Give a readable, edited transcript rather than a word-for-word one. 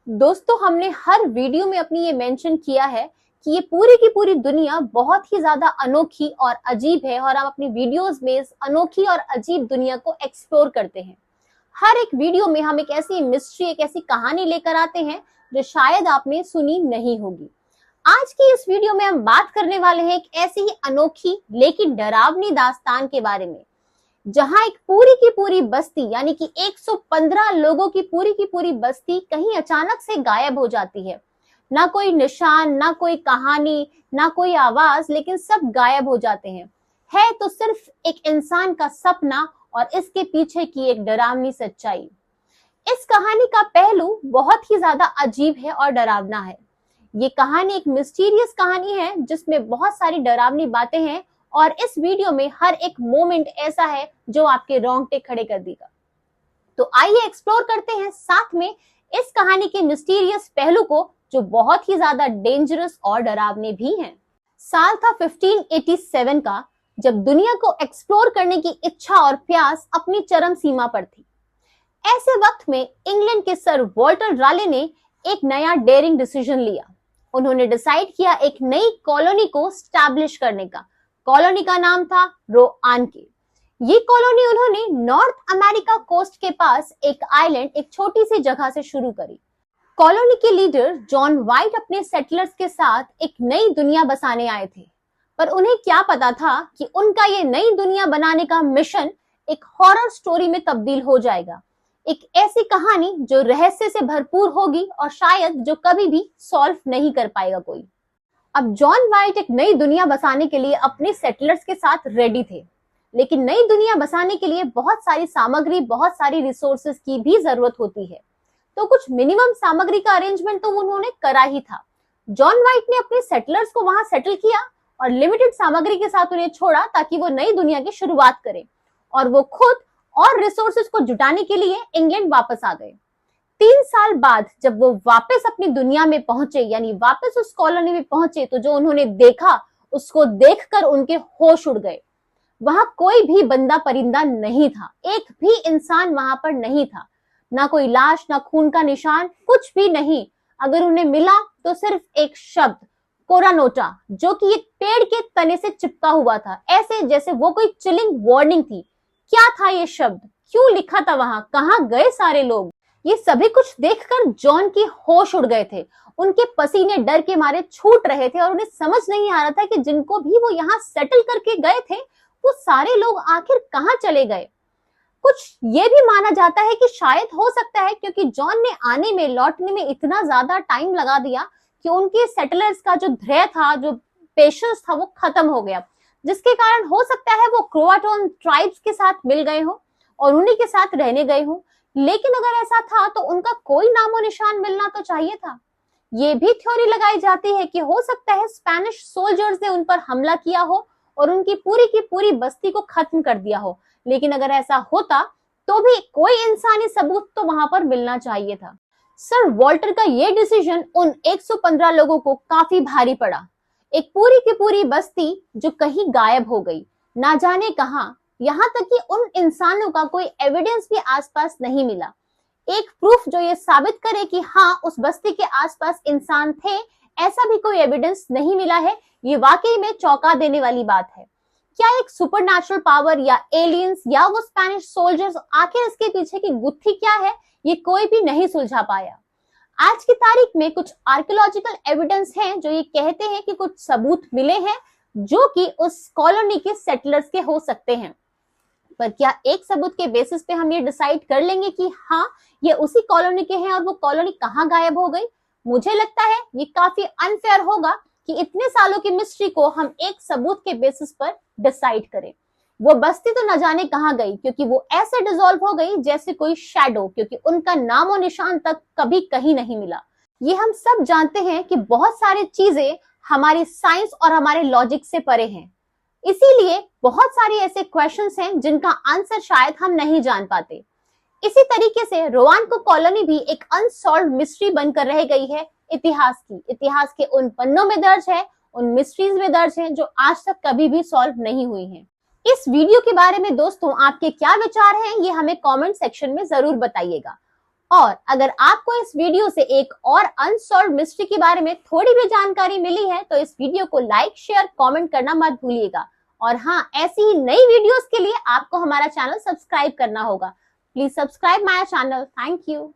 दोस्तों, हमने हर वीडियो में अपनी ये मेंशन किया है कि ये पूरी की पूरी दुनिया बहुत ही ज्यादा अनोखी और अजीब है और हम अपनी वीडियोस में इस अनोखी और अजीब दुनिया को एक्सप्लोर करते हैं। हर एक वीडियो में हम एक ऐसी मिस्ट्री, एक ऐसी कहानी लेकर आते हैं जो शायद आपने सुनी नहीं होगी। आज की इस वीडियो में हम बात करने वाले हैं एक ऐसी ही अनोखी लेकिन डरावनी दास्तान के बारे में, जहां एक पूरी की पूरी बस्ती यानी कि 115 लोगों की पूरी बस्ती कहीं अचानक से गायब हो जाती है। ना कोई निशान, ना कोई कहानी, ना कोई आवाज, लेकिन सब गायब हो जाते हैं। है तो सिर्फ एक इंसान का सपना और इसके पीछे की एक डरावनी सच्चाई। इस कहानी का पहलू बहुत ही ज्यादा अजीब है और डरावना है। ये कहानी एक मिस्टीरियस कहानी है जिसमें बहुत सारी डरावनी बातें हैं और इस वीडियो में हर एक मोमेंट ऐसा है जो आपके रोंगटे खड़े कर देगा। तो आइए एक्सप्लोर करते हैं साथ में इस कहानी के मिस्टीरियस पहलू को, जो बहुत ही ज्यादा डेंजरस और डरावने भी हैं। साल था 1587 का, जब दुनिया को एक्सप्लोर करने की इच्छा और प्यास अपनी चरम सीमा पर थी। ऐसे वक्त में इंग्लैंड के सर वॉल्टर राले ने एक नया डेयरिंग डिसीजन लिया। उन्होंने डिसाइड किया एक नई कॉलोनी को स्टैब्लिश करने का। कॉलोनी का नाम था रोआनके। ये कॉलोनी उन्होंने नॉर्थ अमेरिका कोस्ट के पास एक आइलैंड, एक छोटी सी जगह से शुरू करी। कॉलोनी के लीडर जॉन वाइट अपने सेटलर्स के साथ एक नई दुनिया बसाने आए थे, पर उन्हें क्या पता था कि उनका ये नई दुनिया बनाने का मिशन एक हॉरर स्टोरी में तब्दील हो जाएगा। एक ऐसी कहानी जो रहस्य से भरपूर होगी और शायद जो कभी भी सॉल्व नहीं कर पाएगा कोई। अब जॉन वाइट एक नई दुनिया बसाने के लिए अपने सेटलर्स के साथ रेडी थे, लेकिन नई दुनिया बसाने के लिए बहुत सारी सामग्री, बहुत सारी रिसोर्सेज की भी जरूरत होती है। तो कुछ मिनिमम सामग्री का अरेंजमेंट तो उन्होंने करा ही था। जॉन वाइट ने अपने सेटलर्स को वहां सेटल किया और लिमिटेड सामग्री के साथ उन्हें छोड़ा ताकि वो नई दुनिया की शुरुआत करें, और वो खुद और रिसोर्सेज को जुटाने के लिए इंग्लैंड वापस आ गए। 3 साल बाद जब वो वापस अपनी दुनिया में पहुंचे, यानी वापस उस कॉलोनी में पहुंचे, तो जो उन्होंने देखा उसको देखकर उनके होश उड़ गए। वहां कोई भी बंदा परिंदा नहीं था, एक भी इंसान वहां पर नहीं था। ना कोई लाश, ना खून का निशान, कुछ भी नहीं। अगर उन्हें मिला तो सिर्फ एक शब्द, कोरानोटा, जो कि एक पेड़ के तने से चिपका हुआ था, ऐसे जैसे वो कोई चिलिंग वार्निंग थी। क्या था ये शब्द, क्यों लिखा था वहां, कहां गए सारे लोग? ये सभी कुछ देखकर जॉन की होश उड़ गए थे। उनके पसीने डर के मारे छूट रहे थे और उन्हें समझ नहीं आ रहा था कि जिनको भी वो यहाँ सेटल करके गए थे वो सारे लोग आखिर कहाँ चले गए। कुछ ये भी माना जाता है कि शायद हो सकता है क्योंकि जॉन ने आने में, लौटने में इतना ज्यादा टाइम लगा दिया कि उनके सेटलर्स का जो धैर्य था, जो पेशेंस था, वो खत्म हो गया, जिसके कारण हो सकता है वो क्रोआटोन ट्राइब्स के साथ मिल गए हो और उन्हीं के साथ रहने गए हो। लेकिन अगर ऐसा था तो उनका कोई नामो निशान मिलना तो चाहिए था। ये भी थ्योरी लगाई जाती है कि हो सकता है स्पेनिश सोल्जर्स ने उन पर हमला किया हो और उनकी पूरी की पूरी बस्ती को खत्म कर दिया हो। लेकिन अगर ऐसा होता तो भी कोई इंसानी सबूत तो वहां पर मिलना चाहिए था। सर वॉल्टर का ये डिसीजन उन 115 लोगों को काफी भारी पड़ा। एक पूरी की पूरी बस्ती जो कहीं गायब हो गई, ना जाने कहां। यहाँ तक कि उन इंसानों का कोई एविडेंस भी आसपास नहीं मिला। एक प्रूफ जो ये साबित करे कि हाँ उस बस्ती के आसपास इंसान थे, ऐसा भी कोई एविडेंस नहीं मिला है। ये वाकई में चौंका देने वाली बात है। क्या एक सुपरनैचुरल पावर या एलियंस या वो स्पेनिश सोल्जर्स, आखिर इसके पीछे की गुत्थी क्या है, ये कोई भी नहीं सुलझा पाया। आज की तारीख में कुछ आर्कियोलॉजिकल एविडेंस हैं जो ये कहते हैं कि कुछ सबूत मिले हैं जो कि उस कॉलोनी के सेटलर्स के हो सकते हैं। पर क्या एक सबूत के बेसिस पे हम ये डिसाइड कर लेंगे कि हाँ ये उसी कॉलोनी के हैं और वो कॉलोनी कहाँ गायब हो गई? मुझे लगता है ये काफी अनफेयर होगा कि इतने सालों की मिस्ट्री को हम एक सबूत के बेसिस पर डिसाइड करें। वो बस्ती तो न जाने कहाँ गई, क्योंकि वो ऐसे डिसॉल्व हो गई जैसे कोई शैडो, क्योंकि उनका नामो निशान तक कभी कहीं नहीं मिला। ये हम सब जानते हैं कि बहुत सारी चीजें हमारी साइंस और हमारे लॉजिक से परे हैं, इसीलिए बहुत सारे ऐसे क्वेश्चंस हैं जिनका आंसर शायद हम नहीं जान पाते। इसी तरीके से रोआनको कॉलोनी भी एक अनसॉल्व्ड मिस्ट्री बनकर रह गई है इतिहास की। इतिहास के उन पन्नों में दर्ज है, उन मिस्ट्रीज में दर्ज है जो आज तक कभी भी सॉल्व नहीं हुई हैं। इस वीडियो के बारे में दोस्तों आपके क्या विचार हैं, ये हमें कमेंट सेक्शन में जरूर बताइएगा। और अगर आपको इस वीडियो से एक और अनसॉल्व मिस्ट्री के बारे में थोड़ी भी जानकारी मिली है तो इस वीडियो को लाइक, शेयर, कमेंट करना मत भूलिएगा। और हाँ, ऐसी ही नई वीडियोस के लिए आपको हमारा चैनल सब्सक्राइब करना होगा। Please subscribe my channel. Thank you.